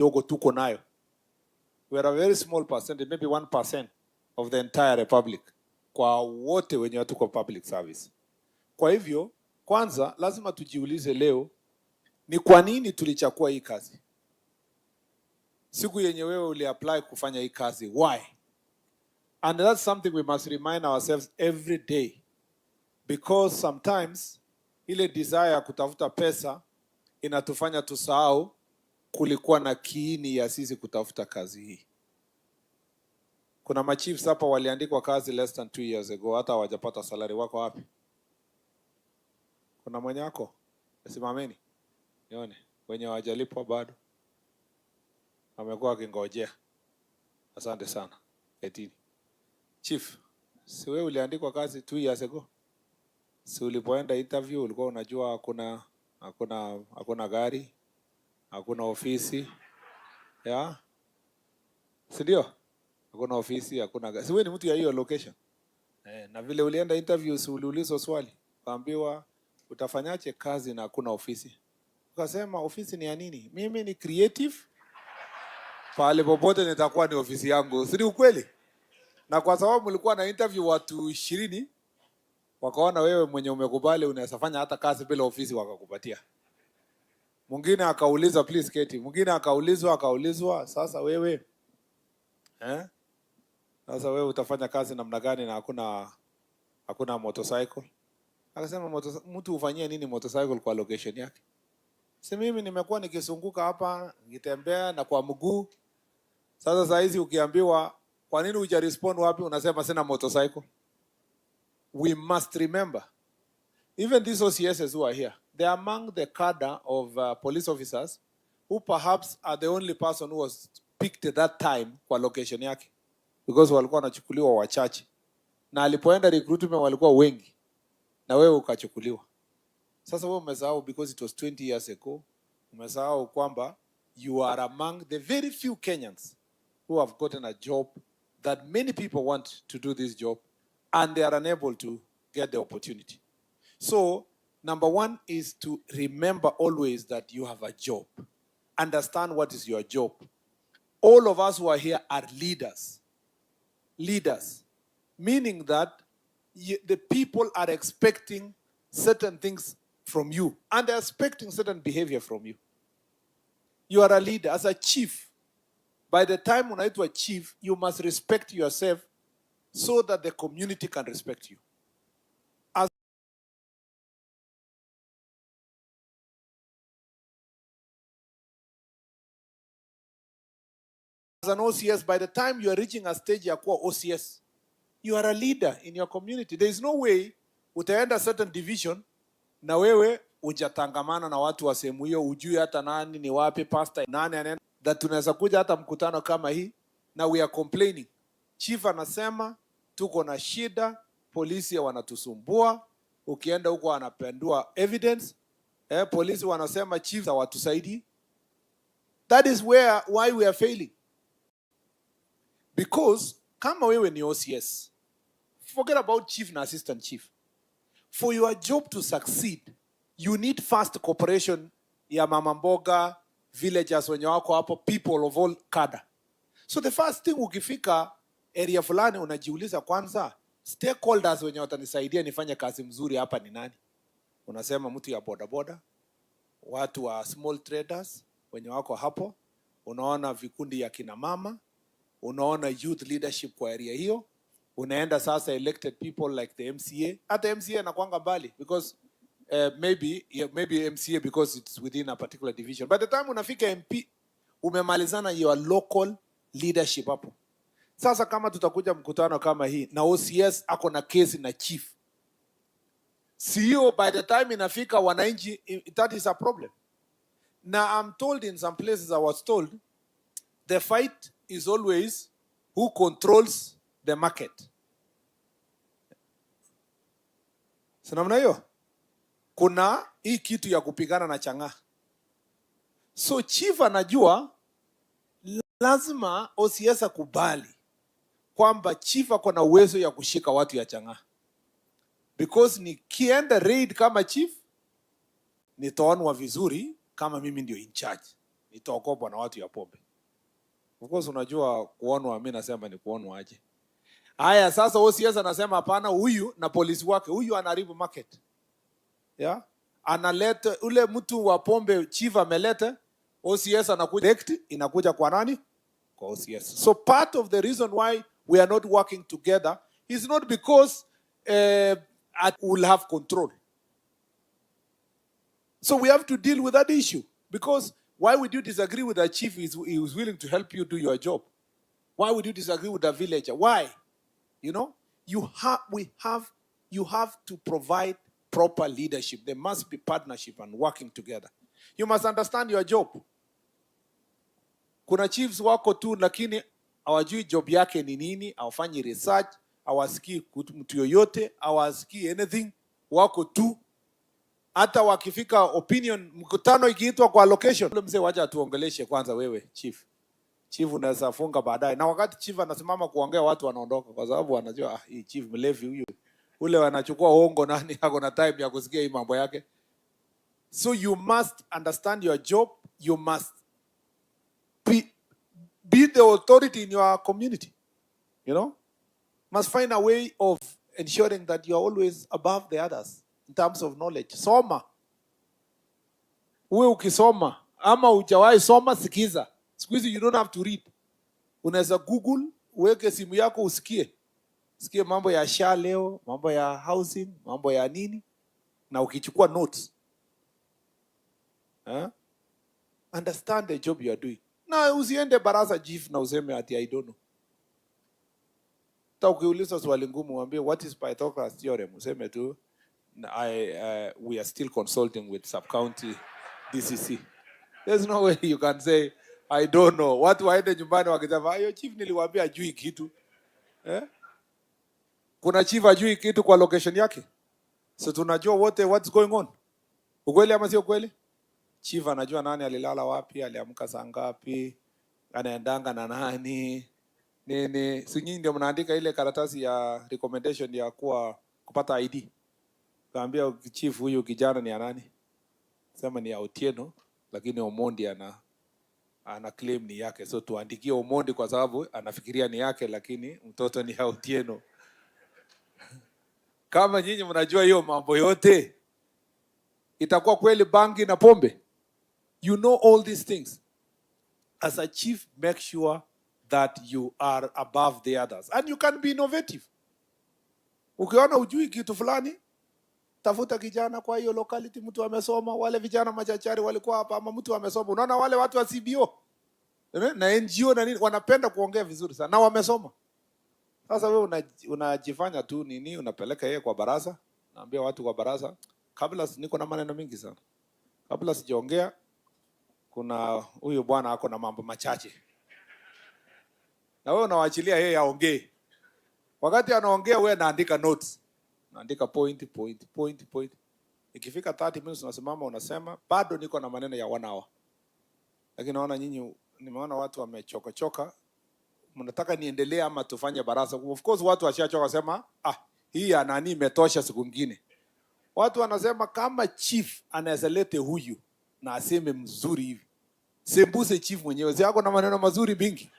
dogo tuko nayo. We are a very small percentage, maybe 1% of the entire republic kwa wote wenye watu kwa public service. Kwa hivyo, kwanza lazima tujiulize leo ni kwa nini tulichagua hii kazi. Siku yenye wewe uliapply kufanya hii kazi, why? And that's something we must remind ourselves every day. Because sometimes ile desire ya kutafuta pesa inatufanya tusahau kulikuwa na kiini ya sisi kutafuta kazi hii. Kuna machiefs hapa waliandikwa kazi less than 2 years ago, hata hawajapata salary. Wako wapi? Kuna mwenye wako? Simameni nione wenye hawajalipwa bado, wamekuwa wakingojea. Asante sana. Etini chief, si wewe uliandikwa kazi 2 years ago? Si ulipoenda interview ulikuwa unajua hakuna gari, hakuna ofisi, ya? Si ndio? Hakuna ofisi, hakuna gari. Si wewe ni mtu ya hiyo location? Na vile ulienda interview si uliulizwa swali, kaambiwa utafanyaje kazi na hakuna ofisi? Ukasema ofisi ni ya nini? Mimi ni creative, pale popote nitakuwa ni ofisi yangu. Si ukweli? Na kwa sababu mlikuwa na interview watu 20, wakaona wewe mwenye umekubali unaweza fanya hata kazi bila ofisi, wakakupatia. Mwingine akauliza please Keti, mwingine akaulizwa sasa wewe sasa wewe utafanya kazi namna gani na hakuna motorcycle? Akasema mtu ufanyie nini motorcycle kwa location yake? Si mimi nimekuwa nikizunguka hapa, nikitembea na kwa mguu. Sasa saa hizi ukiambiwa kwa nini huja respond wapi, unasema sina motorcycle. We must remember, even these OCSs who are here, they are among the cadre of police officers who perhaps are the only person who was picked at that time kwa location yake, because walikuwa wanachukuliwa wachache, na alipoenda recruitment walikuwa wengi, na wewe ukachukuliwa. Sasa wewe umesahau because it was 20 years ago, umesahau kwamba you are among the very few Kenyans who have gotten a job that many people want to do this job and they are unable to get the opportunity. So, number one is to remember always that you have a job. Understand what is your job. All of us who are here are leaders. Leaders. Meaning that the people are expecting certain things from you and they're expecting certain behavior from you. You are a leader. As a chief, by the time unaitwa chief, you must respect yourself so that the community can respect you. As an OCS, by the time you are reaching a stage ya kuwa OCS, you are a leader in your community. There is no way utaenda certain division na wewe ujatangamana na watu wa sehemu hiyo, ujui hata nani ni wapi, pastor nani anena, that tunaweza kuja hata mkutano kama hii na we are complaining. Chief anasema tuko na shida, polisi wanatusumbua, ukienda huko wanapendua evidence, polisi wanasema chief hawatusaidii. That is why we are failing. Because kama wewe ni OCS, forget about chief na assistant chief. For your job to succeed, you need first cooperation ya mama mboga, villagers wenye wako hapo, people of all cadre. So the first thing ukifika area fulani unajiuliza kwanza, stakeholders wenye watanisaidia nifanye kazi mzuri hapa ni nani? Unasema mtu ya boda, watu wa small traders wenye wako hapo, unaona vikundi ya kina mama, unaona youth leadership kwa area hiyo, unaenda sasa elected people like the MCA. At the MCA nakuanga mbali because maybe MCA because it's within a particular division. By the time unafika MP, umemalizana your local leadership hapo. Sasa kama tutakuja mkutano kama hii na OCS ako na kesi na chief, CEO by the time inafika wananchi, that is a problem. Now I'm told in some places, I was told, the fight is always who controls the market. Sinamna hiyo? Kuna hii kitu ya kupigana na chang'aa. So chief anajua lazima OCS akubali kwamba chief ako na uwezo ya kushika watu ya chang'aa. Because nikienda raid kama chief, nitaonwa vizuri kama mimi ndio in charge. nitaokopwa na watu ya pombe. Of course unajua kuonwa, mimi nasema ni kuonwa aje. Haya sasa OCS anasema hapana, huyu na polisi wake, huyu anaharibu market. Yeah? Analeta ule mtu wa pombe chief ameleta, OCS anakuja direct, inakuja kwa nani? Kwa OCS. So part of the reason why we are not working together is not because we'll have control. So we have to deal with that issue, because why would you disagree with a chief he was willing to help you do your job? Why would you disagree with a villager? Why? You know, you have to provide proper leadership. There must be partnership and working together. You must understand your job. Kuna chiefs wako tu lakini hawajui job yake ni nini, hawafanyi research, hawasikii mtu yoyote, hawasikii anything, wako tu. Hata wakifika opinion, mkutano ikiitwa kwa location, ule mzee wacha tuongeleshe kwanza wewe chief. Chief unaweza funga baadaye. Na wakati chief anasimama kuongea watu wanaondoka kwa sababu wanajua hii chief mlevi huyu. Ule wanachukua uongo, nani hako na time ya kusikia hii mambo yake. So you must understand your job. You must be the authority in your community. You know? Must find a way of ensuring that you are always above the others in terms of knowledge. Soma. Uwe ukisoma ama hujawahi soma, sikiza. Siku hizi you don't have to read. Unaweza Google, uweke simu yako usikie. Sikie mambo ya SHA leo, mambo ya housing, mambo ya nini, na ukichukua notes. Understand the job you are doing. Na usiende baraza chief na useme ati I don't know. Ta ukiuliza swali ngumu mwambie what is Pythagoras theorem, useme tu we are still consulting with sub-county DCC. There's no way you can say I don't know. Watu waende nyumbani wakisema ayo chief niliwaambia ajui kitu. Kuna chief ajui kitu kwa location yake. So tunajua wote what's going on. Ukweli ama sio kweli? Chief anajua nani alilala wapi, aliamka saa ngapi, anaendanga na nani. Nini, si nyinyi ndio mnaandika ile karatasi ya recommendation ya kupata ID. Kaambia chief huyu kijana ni ya nani? Sema ni ya Otieno, lakini Omondi ana claim ni yake. So tuandikie Omondi kwa sababu anafikiria ni yake lakini mtoto ni ya Otieno. Kama nyinyi mnajua hiyo mambo yote, itakuwa kweli bangi na pombe? You know all these things. As a chief, make sure that you are above the others. And you can be innovative. Ukiona ujui kitu fulani, tafuta kijana kwa hiyo locality, mtu amesoma. Wale vijana machachari walikuwa hapa ama mtu amesoma. Unaona wale watu wa CBO na NGO na nini wanapenda kuongea vizuri sana na wamesoma. Sasa wewe unajifanya tu nini, unapeleka yeye kwa baraza, naambia watu kwa baraza, kabla niko na maneno mingi sana. Kabla sijaongea kuna huyu bwana ako na mambo machache. Na wewe unawaachilia yeye aongee. Wakati anaongea wewe naandika notes. Naandika point. Ikifika 30 minutes unasimama unasema bado niko na maneno ya 1 hour. Lakini naona nyinyi, nimeona watu wamechoka. Mnataka niendelee ama tufanye baraza? Of course watu washachoka sema hii ya nani imetosha siku nyingine. Watu wanasema kama chief anaweza lete huyu na aseme mzuri hivi, sembuse chief mwenyewe zako na maneno mazuri mingi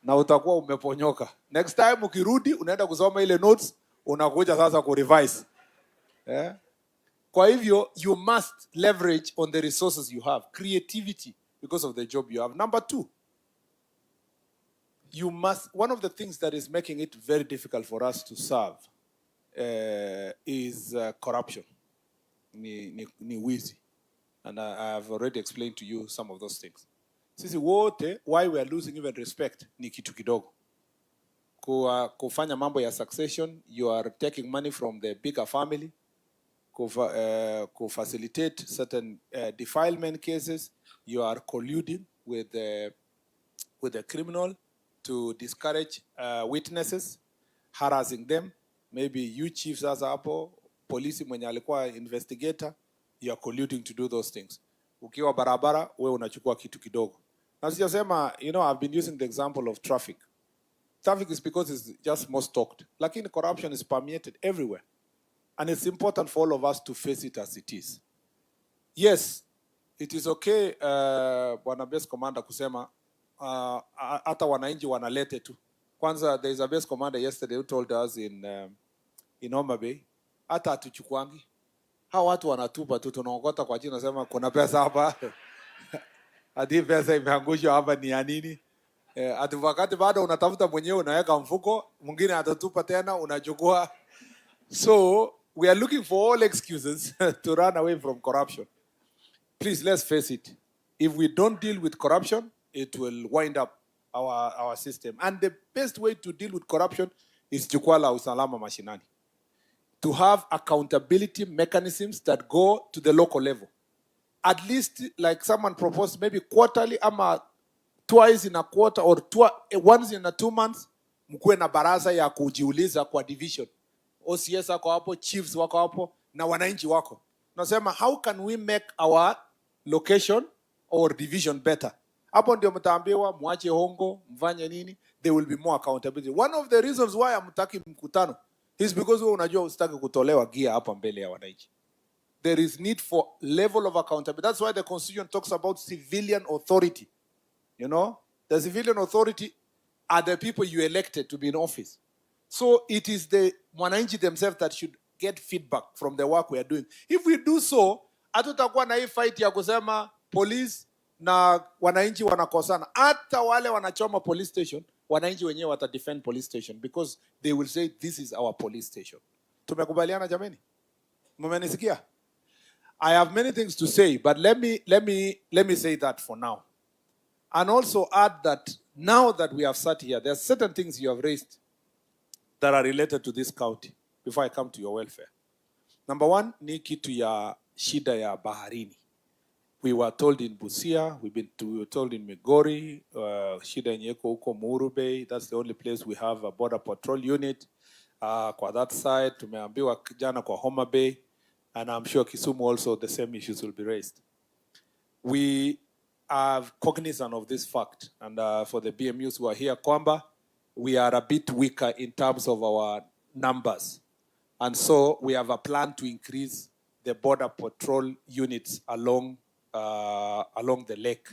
na utakuwa umeponyoka. Next time ukirudi unaenda kusoma ile notes, unakuja sasa ku revise. Kwa hivyo you must leverage on the resources you have, creativity because of the job you have. Number 2, you must, one of the things that is making it very difficult for us to serve is corruption. Ni wizi. And I have already explained to you some of those things. Sisi wote, why we are losing even respect ni kitu kidogo. Kufanya mambo ya succession, you are taking money from the bigger family. Facilitate certain defilement cases, you are colluding with the criminal to discourage witnesses, harassing them. Maybe you chiefs as hapo, polisi mwenye alikuwa investigator, you are colluding to do those things. Ukiwa barabara, wewe unachukua kitu kidogo. Na sijasema, you know, I've been using the example of traffic. Traffic is because it's just most talked. Lakini corruption is permeated everywhere. And it's important for all of us to face it as it is. Yes, It is okay, Bwana Base Commander kusema hata wananchi wanalete tu. Kwanza there is a base commander yesterday who told us in Homa Bay hata hatuchukuangi. Hao watu wanatupa tu, tunaokota kwa jina sema kuna pesa hapa. Hadi pesa imeangushwa hapa ni ya nini? Ati wakati bado unatafuta mwenyewe unaweka mfuko, mwingine atatupa tena unachukua. So we are looking for all excuses to run away from corruption. Please, let's face it. If we don't deal with corruption, it will wind up our system. And the best way to deal with corruption is jukwaa la usalama mashinani. To have accountability mechanisms that go to the local level. At least, like someone proposed, maybe quarterly, ama twice in a quarter, or once in a 2 months, mkuwe na baraza ya kujiuliza kwa division. OCS wako hapo, chiefs wako hapo, na wananchi wako. Nasema, how can we make our location or division better? Hapo ndio mtaambiwa mwache hongo, mfanye nini, there will be more accountability. One of the reasons why hamtaki mkutano is because wewe unajua usitaki kutolewa gia hapa mbele ya wananchi. There is need for level of accountability. That's why the Constitution talks about civilian authority. You know, the civilian authority are the people you elected to be in office. So it is the wananchi themselves that should get feedback from the work we are doing. If we do so, hatutakuwa na hii fight ya kusema police na wananchi wanakosana. Hata wale wanachoma police station, wananchi wenyewe wata defend police station because they will say this is our police station. Tumekubaliana jameni? Mmenisikia? I have many things to say, but let me say that for now. And also add that now that we have sat here, there are certain things you have raised that are related to this county before I come to your welfare. Number one, ni kitu ya shida ya baharini. We were told in Busia, we were told in Migori, shida yenye iko huko Muru Bay, that's the only place we have a border patrol unit. Kwa that side, tumeambiwa jana kwa Homa Bay, and I'm sure Kisumu also the same issues will be raised. We are cognizant of this fact, and for the BMUs who are here, kwamba, we are a bit weaker in terms of our numbers. And so we have a plan to increase the border patrol units along the lake.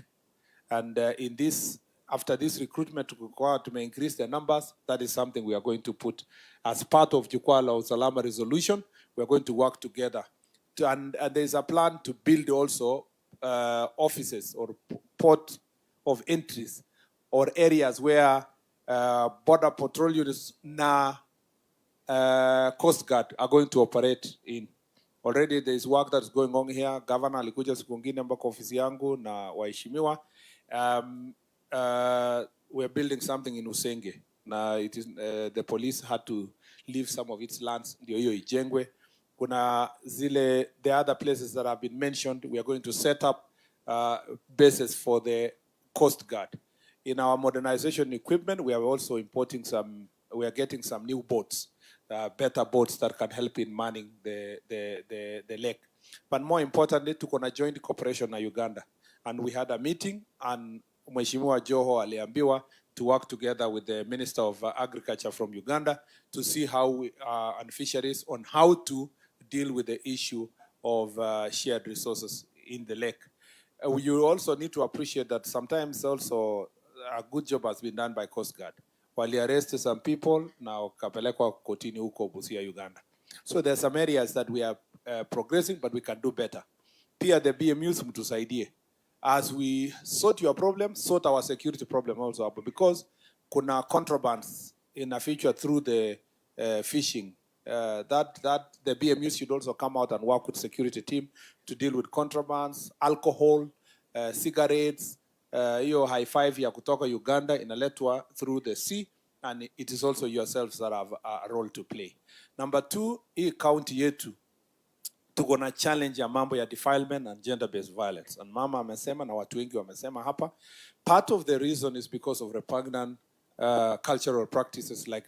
And in this, after this recruitment to increase the numbers, that is something we are going to put as part of jukwaa la usalama resolution. We are going to work together. And there is a plan to build also offices or port of entries or areas where border patrol units na Coast Guard are going to operate in. Already there is work that's going on here. Governor alikuja siku ngine mpaka ofisi yangu na waheshimiwa. We are building something in Usenge. Now it is the police had to leave some of its lands ndio hiyo ijengwe. Kuna zile the other places that have been mentioned, we are going to set up bases for the Coast Guard. In our modernization equipment, we are also importing we are getting some new boats, better boats that can help in manning the lake. But more importantly, tuko na joint cooperation na Uganda. And we had a meeting, and Mheshimiwa Joho aliambiwa to work together with the Minister of Agriculture from Uganda to see how and fisheries on how to deal with the issue of shared resources in the lake. You also need to appreciate that sometimes also a good job has been done by Coast Guard. While they arrested some people, now kapelekwa kotini huko Busia, Uganda. So there are some areas that we are progressing, but we can do better. Pia the BMUs mtusaidie. As we sort your problem, sort our security problem also, because kuna contrabands in the future through the fishing. That the BMUs should also come out and work with security team to deal with contrabands, alcohol, cigarettes, hiyo high five ya kutoka Uganda inaletwa through the sea, and it is also yourselves that have a role to play. Number two, hii county yetu tuko na challenge ya mambo ya defilement and gender-based violence. And mama amesema na watu wengi wamesema hapa, part of the reason is because of repugnant cultural practices like